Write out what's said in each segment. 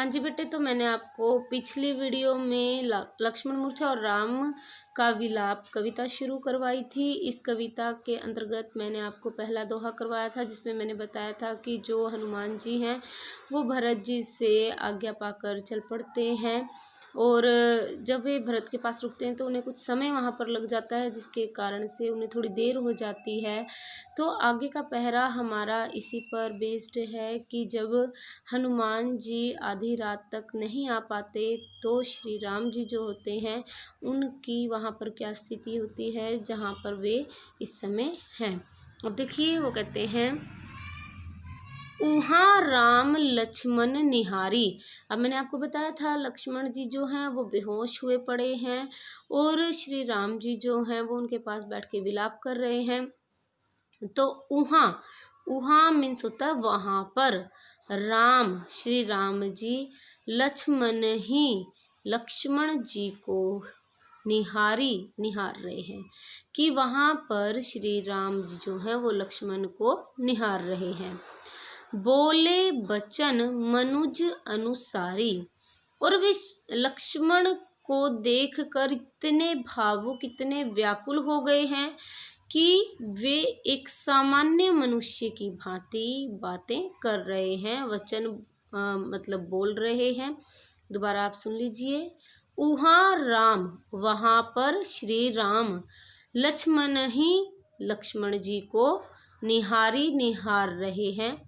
हाँ जी बेटे, तो मैंने आपको पिछली वीडियो में लक्ष्मण मूर्छा और राम का विलाप कविता शुरू करवाई थी। इस कविता के अंतर्गत मैंने आपको पहला दोहा करवाया था, जिसमें मैंने बताया था कि जो हनुमान जी हैं वो भरत जी से आज्ञा पाकर चल पड़ते हैं और जब वे भरत के पास रुकते हैं तो उन्हें कुछ समय वहाँ पर लग जाता है, जिसके कारण से उन्हें थोड़ी देर हो जाती है। तो आगे का पहरा हमारा इसी पर बेस्ड है कि जब हनुमान जी आधी रात तक नहीं आ पाते तो श्री राम जी जो होते हैं उनकी वहाँ पर क्या स्थिति होती है जहाँ पर वे इस समय हैं। अब देखिए, वो कहते हैं, उहाँ राम लक्ष्मण निहारी। अब मैंने आपको बताया था लक्ष्मण जी जो हैं वो बेहोश हुए पड़े हैं और श्री राम जी जो हैं वो उनके पास बैठ के विलाप कर रहे हैं। तो उहाँ उहाँ मीन्स होता है वहाँ पर, राम श्री राम जी लक्ष्मण जी को निहार रहे हैं कि वहाँ पर श्री राम जी जो हैं वो लक्ष्मण को निहार रहे हैं। बोले बचन मनुज अनुसारी, और वे लक्ष्मण को देखकर इतने भावुक इतने व्याकुल हो गए हैं कि वे एक सामान्य मनुष्य की भांति बातें कर रहे हैं, वचन मतलब बोल रहे हैं। दोबारा आप सुन लीजिए, उहाँ राम वहाँ पर श्री राम लक्ष्मण जी को निहार रहे हैं,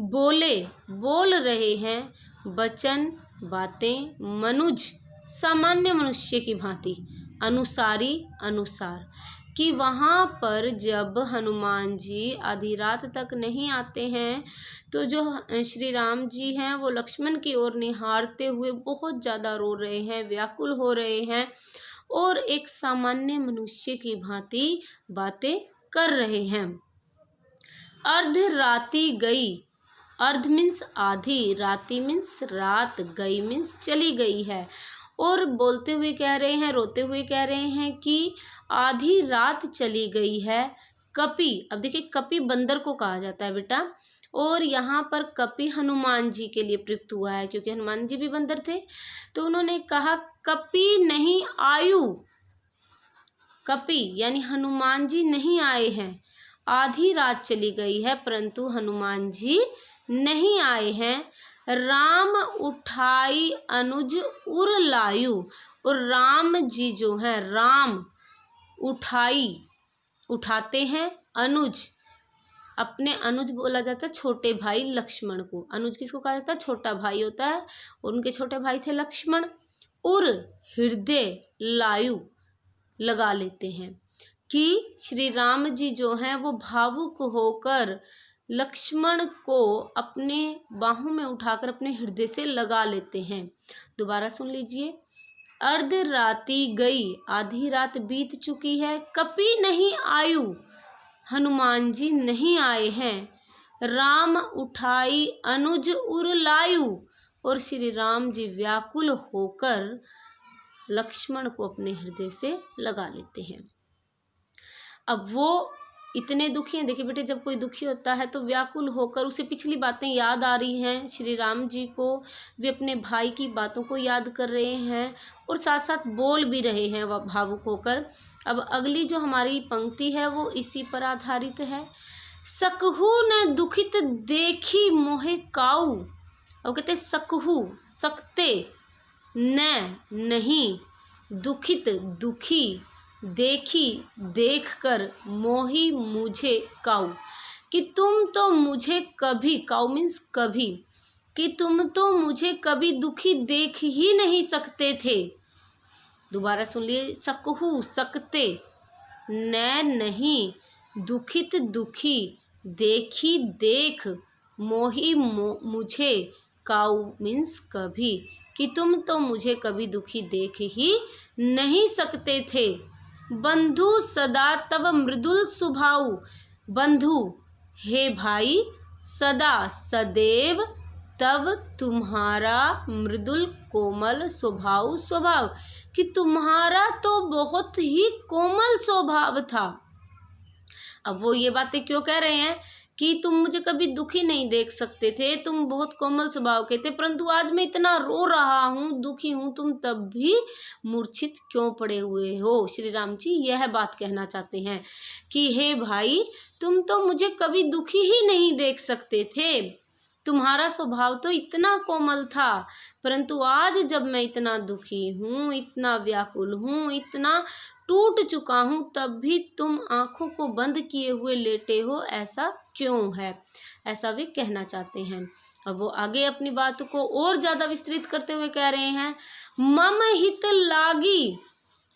बोल रहे हैं वचन बातें मनुज सामान्य मनुष्य की भांति, अनुसार कि वहाँ पर जब हनुमान जी आधी रात तक नहीं आते हैं तो जो श्री राम जी हैं वो लक्ष्मण की ओर निहारते हुए बहुत ज़्यादा रो रहे हैं, व्याकुल हो रहे हैं और एक सामान्य मनुष्य की भांति बातें कर रहे हैं। अर्ध राती गई, अर्ध मीन्स आधी, राती मीन्स रात, गई मीन्स चली गई है। और बोलते हुए कह रहे हैं, रोते हुए कह रहे हैं कि आधी रात चली गई है। कपि, अब देखिए कपि बंदर को कहा जाता है बेटा, और यहाँ पर कपि हनुमान जी के लिए प्रयुक्त हुआ है क्योंकि हनुमान जी भी बंदर थे। तो उन्होंने कहा कपि नहीं आयु, कपि यानी हनुमान जी नहीं आए हैं। आधी रात चली गई है परंतु हनुमान जी नहीं आए हैं। राम उठाई अनुज उर लायु, और राम जी जो हैं, राम उठाते हैं अनुज, अपने अनुज बोला जाता है छोटे भाई लक्ष्मण को। अनुज किसको कहा जाता है? छोटा भाई होता है, और उनके छोटे भाई थे लक्ष्मण। उर हृदय लायु लगा लेते हैं कि श्री राम जी जो हैं वो भावुक होकर लक्ष्मण को अपने बाहों में उठाकर अपने हृदय से लगा लेते हैं। दोबारा सुन लीजिए, अर्ध राती गई, आधी रात बीत चुकी है, कपि नहीं आयु, हनुमान जी नहीं आए हैं। राम उठाई अनुज उर लायु, और श्री राम जी व्याकुल होकर लक्ष्मण को अपने हृदय से लगा लेते हैं। अब वो इतने दुखी हैं। देखिए बेटे, जब कोई दुखी होता है तो व्याकुल होकर उसे पिछली बातें याद आ रही हैं श्री राम जी को, वे अपने भाई की बातों को याद कर रहे हैं और साथ साथ बोल भी रहे हैं वह भावुक होकर। अब अगली जो हमारी पंक्ति है वो इसी पर आधारित है। सकहू न दुखित देखी मोहे काऊ, अब कहते सकहू सकते, न नहीं, दुखित दुखी, देखी देखकर, मोही मुझे काऊ, कि तुम तो मुझे कभी, काऊ मीन्स कभी, कि तुम तो मुझे कभी दुखी देख ही नहीं सकते थे। दोबारा सुन लिए, सकहू सकते, न नहीं, दुखित दुखी, देखी देख, मोही मुझे, काऊ मीन्स कभी, कि तुम तो मुझे कभी दुखी देख ही नहीं सकते थे। बंधु सदा तव मृदुल स्वभाव, बंधु हे भाई, सदा सदैव, तब तुम्हारा मृदुल कोमल स्वभाव, कि तुम्हारा तो बहुत ही कोमल स्वभाव था। अब वो ये बातें क्यों कह रहे हैं कि तुम मुझे कभी दुखी नहीं देख सकते थे, तुम बहुत कोमल स्वभाव के थे, परंतु आज मैं इतना रो रहा हूँ, दुखी हूँ, तुम तब भी मूर्छित क्यों पड़े हुए हो। श्री राम जी यह बात कहना चाहते हैं कि हे भाई, तुम तो मुझे कभी दुखी ही नहीं देख सकते थे, तुम्हारा स्वभाव तो इतना कोमल था, परंतु आज जब मैं इतना दुखी हूँ, इतना व्याकुल हूँ, इतना टूट चुका हूँ, तब भी तुम आंखों को बंद किए हुए लेटे हो, ऐसा क्यों है। ऐसा वे कहना चाहते हैं। अब वो आगे अपनी बात को और ज़्यादा विस्तृत करते हुए कह रहे हैं, मम हित लागी,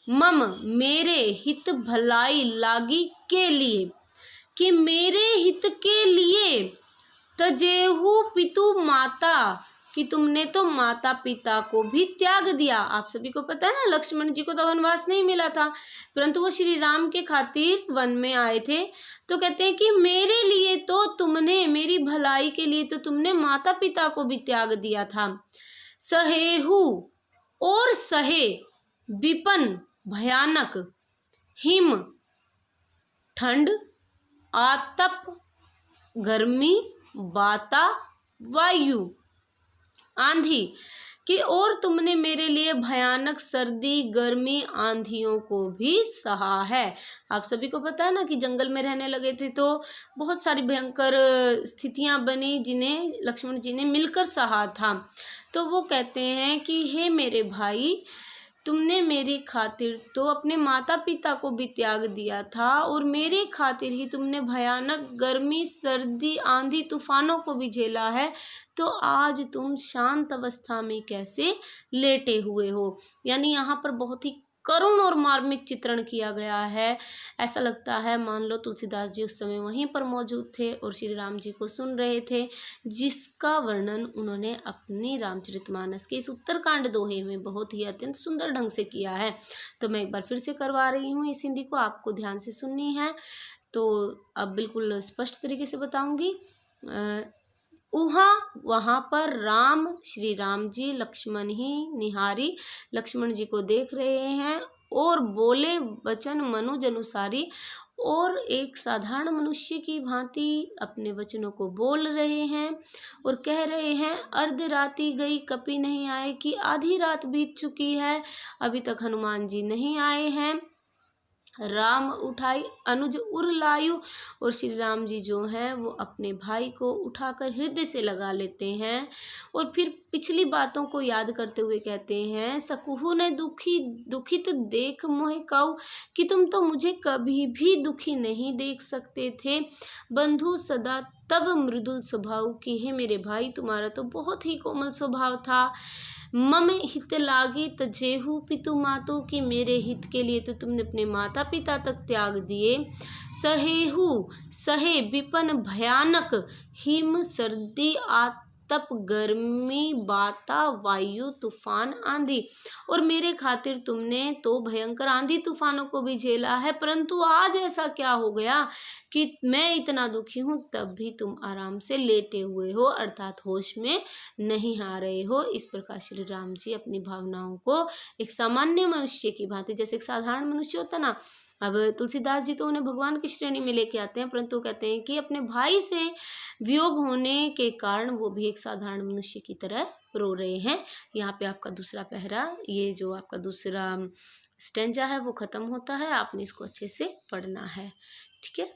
मम मेरे हित भलाई लागी के लिए, कि मेरे हित के लिए तजेहु पितु माता, कि तुमने तो माता पिता को भी त्याग दिया। आप सभी को पता है ना, लक्ष्मण जी को तो वनवास नहीं मिला था, परंतु वो श्री राम के खातिर वन में आए थे। तो कहते हैं कि मेरे लिए तो तुमने, मेरी भलाई के लिए तो तुमने माता पिता को भी त्याग दिया था। सहेहु और सहे, विपन भयानक, हिम ठंड, आतप गर्मी, बाता वायु आंधी, कि और तुमने मेरे लिए भयानक सर्दी गर्मी आंधियों को भी सहा है। आप सभी को पता है ना कि जंगल में रहने लगे थे तो बहुत सारी भयंकर स्थितियां बनी जिन्हें लक्ष्मण जी ने मिलकर सहा था। तो वो कहते हैं कि हे मेरे भाई, तुमने मेरी खातिर तो अपने माता पिता को भी त्याग दिया था, और मेरे खातिर ही तुमने भयानक गर्मी सर्दी आंधी तूफानों को भी झेला है, तो आज तुम शांत अवस्था में कैसे लेटे हुए हो। यानी यहाँ पर बहुत ही करुण और मार्मिक चित्रण किया गया है। ऐसा लगता है मान लो तुलसीदास जी उस समय वहीं पर मौजूद थे और श्री राम जी को सुन रहे थे, जिसका वर्णन उन्होंने अपनी रामचरितमानस के इस उत्तरकांड दोहे में बहुत ही अत्यंत सुंदर ढंग से किया है। तो मैं एक बार फिर से करवा रही हूँ इस हिंदी को, आपको ध्यान से सुननी है। तो अब बिल्कुल स्पष्ट तरीके से बताऊंगी। वहाँ पर राम, श्री राम जी लक्ष्मण ही निहारी, लक्ष्मण जी को देख रहे हैं और बोले वचन मनुज अनुसारी, और एक साधारण मनुष्य की भांति अपने वचनों को बोल रहे हैं और कह रहे हैं, अर्ध राति गई कपि नहीं आए, कि आधी रात बीत चुकी है, अभी तक हनुमान जी नहीं आए हैं। राम उठाई अनुज उर लायु, और श्री राम जी जो हैं वो अपने भाई को उठाकर हृदय से लगा लेते हैं और फिर पिछली बातों को याद करते हुए कहते हैं, सकुहु ने दुखित देख मोहे काऊ, कि तुम तो मुझे कभी भी दुखी नहीं देख सकते थे। बंधु सदा तब मृदुल स्वभाव, की है मेरे भाई तुम्हारा तो बहुत ही कोमल स्वभाव था। मम हित लागी तजेहु पितु मातु, कि मेरे हित के लिए तो तुमने अपने माता पिता तक त्याग दिए। सहेहु सहे विपन भयानक, हिम सर्दी आतप गर्मी बाता वायु तूफान आंधी, और मेरे खातिर तुमने तो भयंकर आंधी तूफानों को भी झेला है, परंतु आज ऐसा क्या हो गया कि मैं इतना दुखी हूँ तब भी तुम आराम से लेटे हुए हो, अर्थात होश में नहीं आ रहे हो। इस प्रकार श्री राम जी अपनी भावनाओं को एक सामान्य मनुष्य की भांति, जैसे एक साधारण मनुष्य होता ना, अब तुलसीदास जी तो उन्हें भगवान की श्रेणी में लेके आते हैं, परंतु कहते हैं कि अपने भाई से वियोग होने के कारण वो भी एक साधारण मनुष्य की तरह रो रहे हैं। यहाँ पे आपका दूसरा पहरा, ये जो आपका दूसरा स्टेंजा है वो खत्म होता है। आपने इसको अच्छे से पढ़ना है, ठीक है।